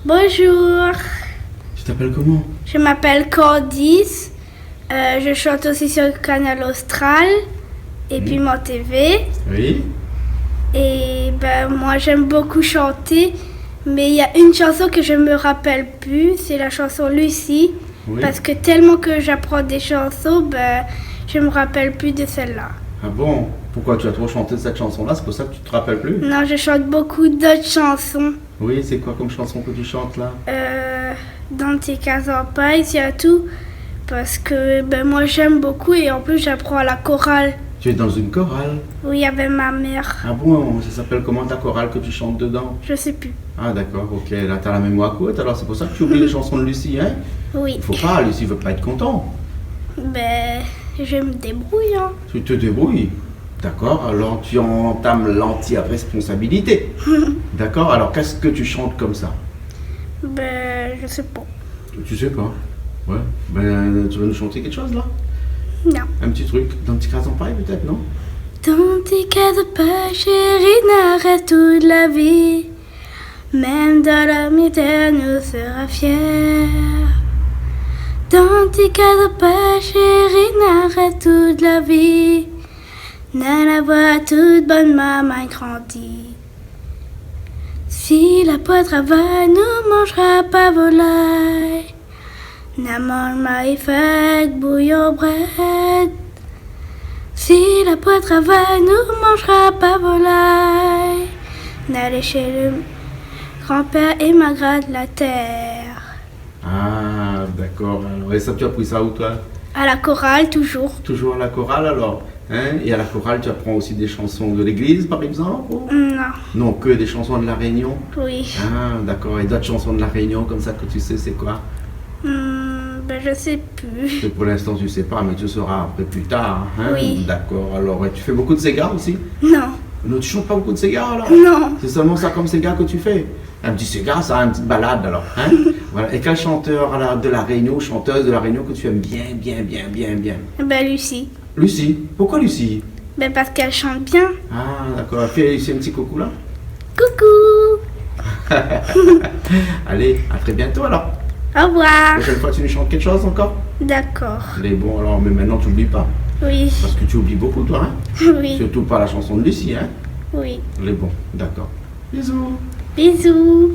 Bonjour, Tu t'appelles comment? je m'appelle Candice, je chante aussi sur le canal Austral et puis mon TV. Oui. Et moi j'aime beaucoup chanter, mais il y a une chanson que je me rappelle plus, c'est la chanson Lucie. Oui. Parce que tellement que j'apprends des chansons, je me rappelle plus de celle-là. Ah bon? Pourquoi tu as trop chanté cette chanson-là? C'est pour ça que tu te rappelles plus? Non, je chante beaucoup d'autres chansons. Oui, c'est quoi comme chanson que tu chantes là? Dans tes cases en paille, il y a tout. Parce que moi j'aime beaucoup et en plus j'apprends à la chorale. Tu es dans une chorale? Oui, avec ma mère. Ah bon? Ça s'appelle comment ta chorale que tu chantes dedans? Je sais plus. Ah d'accord, ok. Là t'as la mémoire courte, alors c'est pour ça que tu oublies les chansons de Lucie, hein? Oui. Il faut pas, Lucie veut pas être content. Je me débrouille. Hein. Tu te débrouilles. D'accord, alors tu entames l'entière responsabilité. D'accord, alors qu'est-ce que tu chantes comme ça? Je sais pas. Tu sais pas? Ouais. Tu veux nous chanter quelque chose là? Non. Un petit truc, dans petit case en paille peut-être, non? Dans tes cases de paille, chérie, n'arrête toute la vie. Même dans la mitaine, nous sera fier. Dans tes cases de paille, chérie, n'arrête toute la vie. N'a la voix toute bonne, maman grandit. Si la poêle travaille, nous mangera pas volaille. N'a mange maïs fait bouillon bread. Si la poêle travaille, nous mangera pas volaille. N'allez chez le grand-père et m'agrade la terre. Ah, d'accord. Alors, et ça, tu as pris ça où, toi? À la chorale, toujours. Toujours à la chorale, alors? Hein? Et à la chorale, tu apprends aussi des chansons de l'église, par exemple? Ou... Non, Non, que des chansons de la Réunion? oui. Ah, d'accord. Et d'autres chansons de la Réunion, comme ça, que tu sais, c'est quoi? Je sais plus. Que pour l'instant, tu sais pas, mais tu sauras après plus tard. Hein? Oui. D'accord. Alors, et tu fais beaucoup de Sega aussi? Non, Non, tu chantes pas beaucoup de Sega, alors? non. C'est seulement ça comme Sega que tu fais? Un petit Sega, ça, une petite balade, alors. Hein? Voilà. Et quel chanteur de la Réunion, chanteuse de la Réunion que tu aimes bien? Lucie. Lucie. Pourquoi Lucie? Parce qu'elle chante bien. Ah, d'accord. Fais Lucie un petit coucou là. Coucou. Allez, à très bientôt alors. Au revoir. La prochaine fois, tu nous chantes quelque chose encore? D'accord. Allez, bon, alors, mais maintenant, tu n'oublies pas. Oui. Parce que tu oublies beaucoup, toi, hein? Oui. Surtout pas la chanson de Lucie, hein? Oui. Allez, bon, d'accord. Bisous. Bisous.